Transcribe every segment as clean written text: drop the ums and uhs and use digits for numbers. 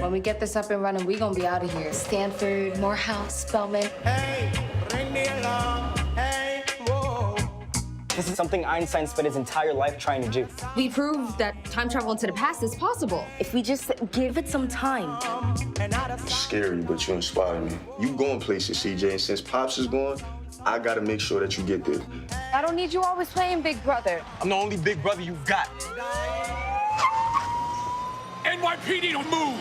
when we get this up and running, we gonna be out of here. Stanford, Morehouse, Spelman. Hey, bring me along. Hey, whoa. This is something Einstein spent his entire life trying to do. We proved that time travel into the past is possible. If we just give it some time. It's scary, but you inspire me. You going places, CJ, and since Pops is going, I gotta make sure that you get there. I don't need you always playing Big Brother. I'm the only big brother you've got. NYPD, don't move!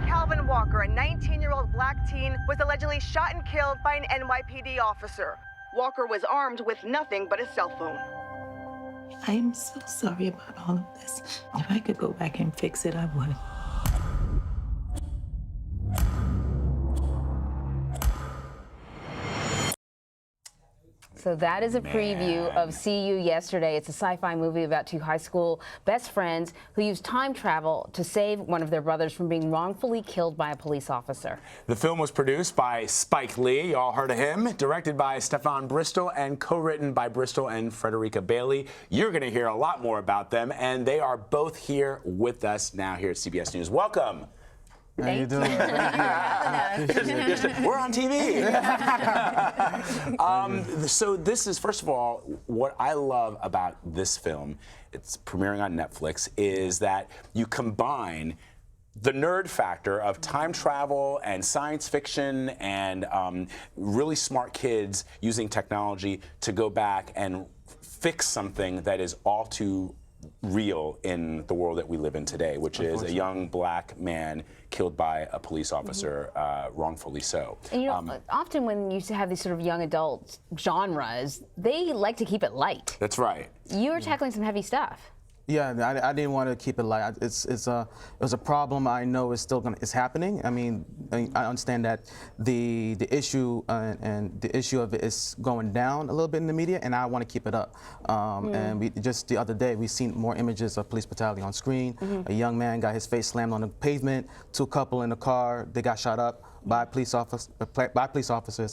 Calvin Walker, a 19-year-old black teen, was allegedly shot and killed by an NYPD officer. Walker was armed with nothing but a cell phone. I'm so sorry about all of this. If I could go back and fix it, I would. So that is a preview of See You Yesterday. It's a sci-fi movie about two high school best friends who use time travel to save one of their brothers from being wrongfully killed by a police officer. The film was produced by Spike Lee, you all heard of him, directed by Stefon Bristol, and co-written by Bristol and Fredrica Bailey. You're going to hear a lot more about them, and they are both here with us now here at CBS News. Welcome. How you doing? We're on TV. So this is, first of all, what I love about this film, it's premiering on Netflix, is that you combine the nerd factor of time travel and science fiction and really smart kids using technology to go back and fix something that is all too real in the world that we live in today, which is a young black man killed by a police officer, wrongfully so. And you know, often when you have these sort of young adult genres, they like to keep it light. That's right. You're tackling some heavy stuff. Yeah, I didn't want to keep it light. It was a problem I know is still it's happening. I mean, I understand that the issue and the issue of it is going down a little bit in the media, and I want to keep it up. And we just the other day we seen more images of police brutality on screen. A young man got his face slammed on the pavement. Two couple in the car, they got shot up by police officers,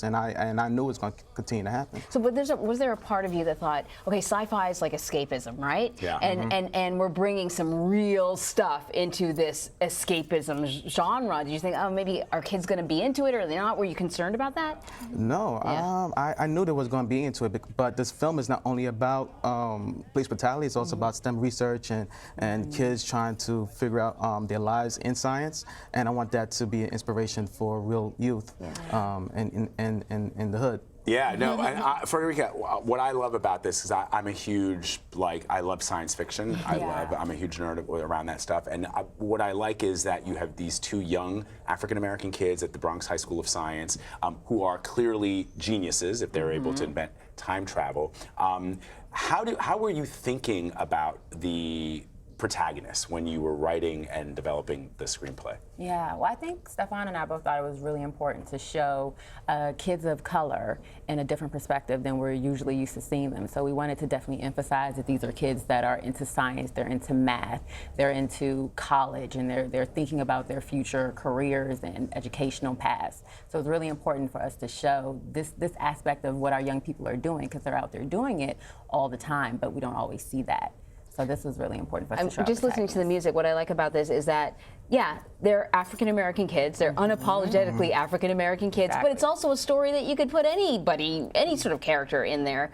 and I knew it was going to continue to happen. So, but was there a part of you that thought, okay, sci-fi is like escapism, right? Yeah. And we're bringing some real stuff into this escapism genre. Did you think, oh, maybe are kids going to be into it, or are they not? Were you concerned about that? No, I knew they was going to be into it, but this film is not only about police brutality, it's also about STEM research and kids trying to figure out their lives in science, and I want that to be an inspiration for real youth in the hood. Yeah, no, and Fredrica, what I love about this is I'm a huge, I love science fiction. I'm a huge nerd around that stuff. And what I like is that you have these two young African-American kids at the Bronx High School of Science who are clearly geniuses if they're able to invent time travel. How were you thinking about the protagonist when you were writing and developing the screenplay? Yeah, well, I think Stefon and I both thought it was really important to show kids of color in a different perspective than we're usually used to seeing them. So we wanted to definitely emphasize that these are kids that are into science, they're into math, they're into college, and they're thinking about their future careers and educational paths. So it's really important for us to show this aspect of what our young people are doing, because they're out there doing it all the time, but we don't always see that. So this was really important for us to show. Just listening to the music, what I like about this is that, yeah, they're African-American kids. They're unapologetically African-American kids. But it's also a story that you could put anybody, any sort of character in there.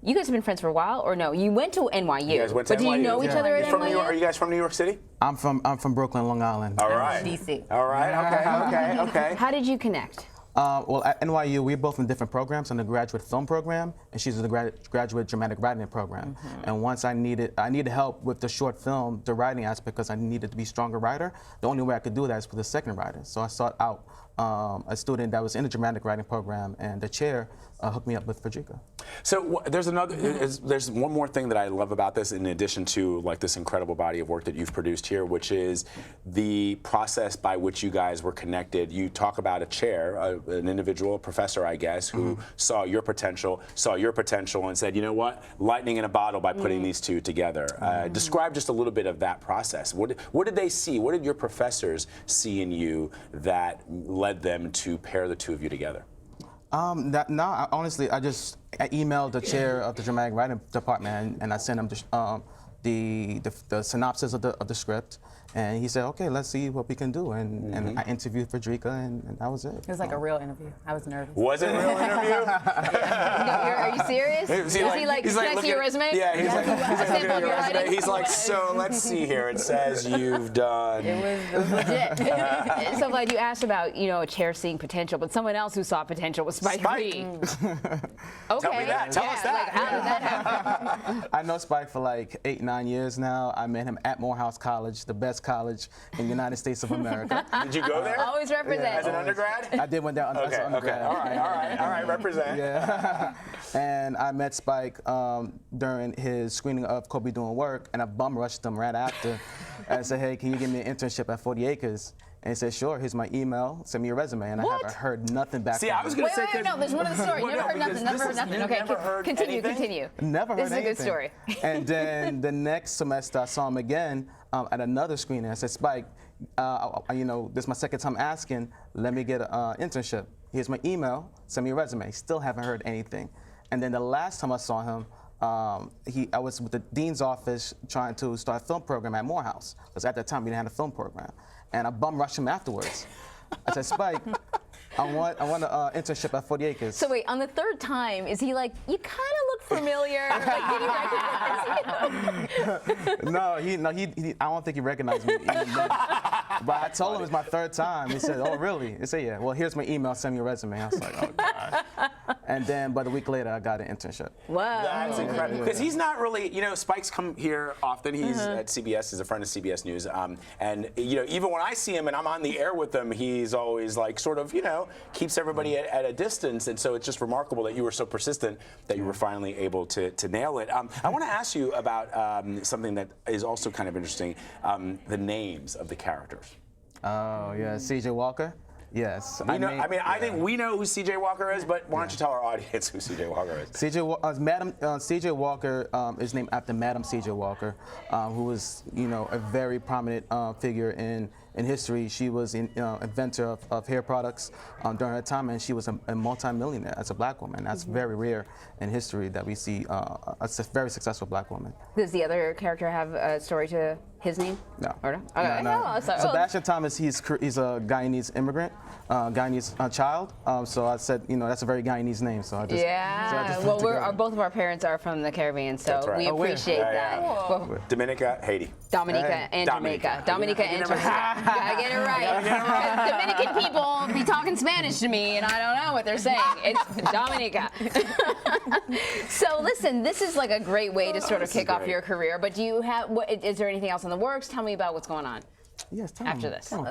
You guys have been friends for a while, or no? You went to NYU. You guys went to NYU. But do you know each other at NYU? Are you guys from New York City? I'm from Brooklyn, Long Island. All right. DC. All right. Okay. How did you connect? Well, at NYU, we're both in different programs. I'm the graduate film program, and she's in the graduate dramatic writing program. And once I needed help with the short film, the writing aspect, because I needed to be a stronger writer. The only way I could do that is with a second writer. So I sought out a student that was in the dramatic writing program, and the chair hooked me up with Fredrica. So there's one more thing that I love about this, in addition to this incredible body of work that you've produced here, which is the process by which you guys were connected. You talk about a chair, an individual, a professor, I guess, who saw your potential, and said, you know what, lightning in a bottle by putting these two together. Describe just a little bit of that process. What did they see? What did your professors see in you that led them to pair the two of you together? Honestly, I emailed the chair of the dramatic writing department, and I sent him the synopsis of the script, and he said, okay, let's see what we can do. And I interviewed Fredrica, and that was it. It was like a real interview. I was nervous. Was it a real interview? Are you serious? Is he like, can I see your resume? Yeah, he's like looking at your resume. He's like, so let's see here. It says you've done. It was legit. So glad you asked about, a chair seeing potential, but someone else who saw potential was Spike Lee. Okay. Tell me that. Tell us that. Like, how did that happen? I know Spike for like 8-9 years now. I met him at Morehouse College, the best college in the United States of America. Did you go there? Always represent. As an undergrad? I did went there as an undergrad. Okay. All right. Represent. Yeah. And I met Spike during his screening of Kobe Doing Work, and I bum rushed him right after. And I said, hey, can you give me an internship at 40 Acres? And he said, sure, here's my email, send me your resume. And I haven't heard nothing back from him. See, I was going to say, wait, no, there's one of the story. Never heard nothing. Okay, continue. Never heard anything. This is a good story. And then the next semester, I saw him again at another screening. I said, Spike, this is my second time asking, let me get an internship. Here's my email, send me your resume. Still haven't heard anything. And then the last time I saw him, I was with the dean's office trying to start a film program at Morehouse, because at that time we didn't have a film program. And I bum rushed him afterwards. I said, Spike, I want an internship at 40 Acres. So wait, on the third time, is he like, you kind of look familiar? Like, did he recognize you? No, I don't think he recognized me. Even then. But I told him it's my third time. He said, oh, really? He said, yeah. Well, here's my email, send me your resume. I was like, oh, God. And then, but a week later, I got an internship. Wow. That's incredible. Because he's not really, Spike's come here often. He's at CBS, he's a friend of CBS News. And, even when I see him and I'm on the air with him, he's always like sort of, keeps everybody at a distance. And so it's just remarkable that you were so persistent that you were finally able to nail it. I want to ask you about something that is also kind of interesting, the names of the characters. Oh, yeah, C.J. Walker. Yes. I think we know who C.J. Walker is, but why don't you tell our audience who C.J. Walker is? C.J. Walker is named after Madam C.J. Walker, who was, a very prominent figure in history. She was an inventor of hair products during her time, and she was a multi-millionaire as a black woman. That's very rare in history that we see a very successful black woman. Does the other character have a story to his name? No. Or no? Okay. No. Sebastian Thomas, he's a Guyanese immigrant, Guyanese child. So I said, that's a very Guyanese name. So I just both of our parents are from the Caribbean, so we appreciate that. Well, Dominica, Haiti. Dominica and Jamaica. Dominica and Jamaica. You gotta get it right. Dominican people be talking Spanish to me, and I don't know what they're saying. It's Dominica. So listen, this is like a great way to sort of kick off your career. But do you have? Is there anything else in the works? Tell me about what's going on. Yes, tell after me. this. Tell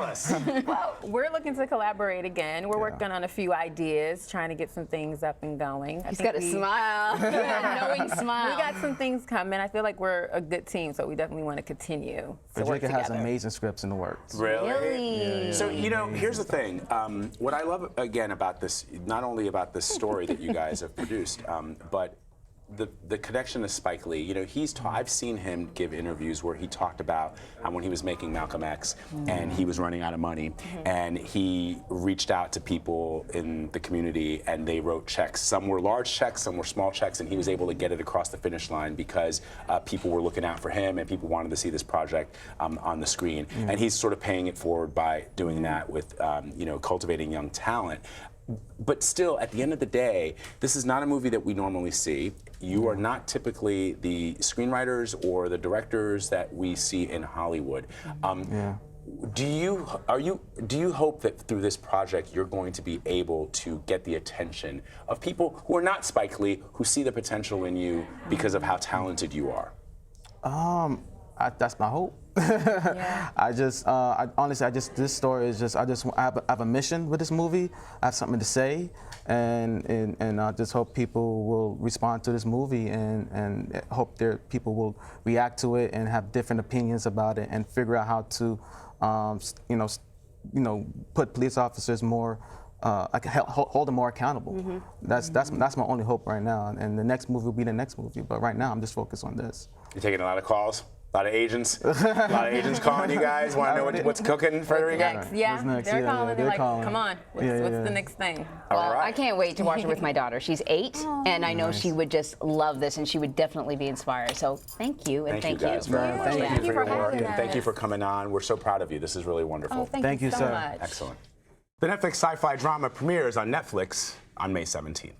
us. Well, we're looking to collaborate again. We're working on a few ideas, trying to get some things up and going. He's got a smile, a knowing smile. We got some things coming. I feel like we're a good team, so we definitely want to continue to work together. has amazing scripts in the works. Really? So, here's the thing. What I love, again, about this, not only about this story that you guys have produced, but the connection to Spike Lee, I've seen him give interviews where he talked about when he was making Malcolm X and he was running out of money and he reached out to people in the community and they wrote checks. Some were large checks, some were small checks, and he was able to get it across the finish line because people were looking out for him and people wanted to see this project on the screen. And he's sort of paying it forward by doing that with, cultivating young talent. But still, at the end of the day, this is not a movie that we normally see. You are not typically the screenwriters or the directors that we see in Hollywood. Do you hope that through this project you're going to be able to get the attention of people who are not Spike Lee, who see the potential in you because of how talented you are? That's my hope. This story is just, I have a mission with this movie. I have something to say, and I just hope people will respond to this movie and hope people will react to it and have different opinions about it and figure out how to, put police officers more, hold them more accountable. That's my only hope right now. And the next movie will be the next movie. But right now, I'm just focused on this. You taking a lot of calls? A lot of agents calling you guys. Want to know what's cooking, Fredrica? Next, yeah, next? they're Yeah, calling. yeah, They're like, calling. come on, what's the next thing? Well, All right. I can't wait to watch it with my daughter. She's 8, and I know she would just love this, and she would definitely be inspired. So thank you, and Thank you guys very much. Thank you for your work, having and thank you us. for coming on. We're so proud of you. This is really wonderful. Oh, thank you so sir. much. Excellent. The Netflix sci-fi drama premieres on Netflix on May 17th.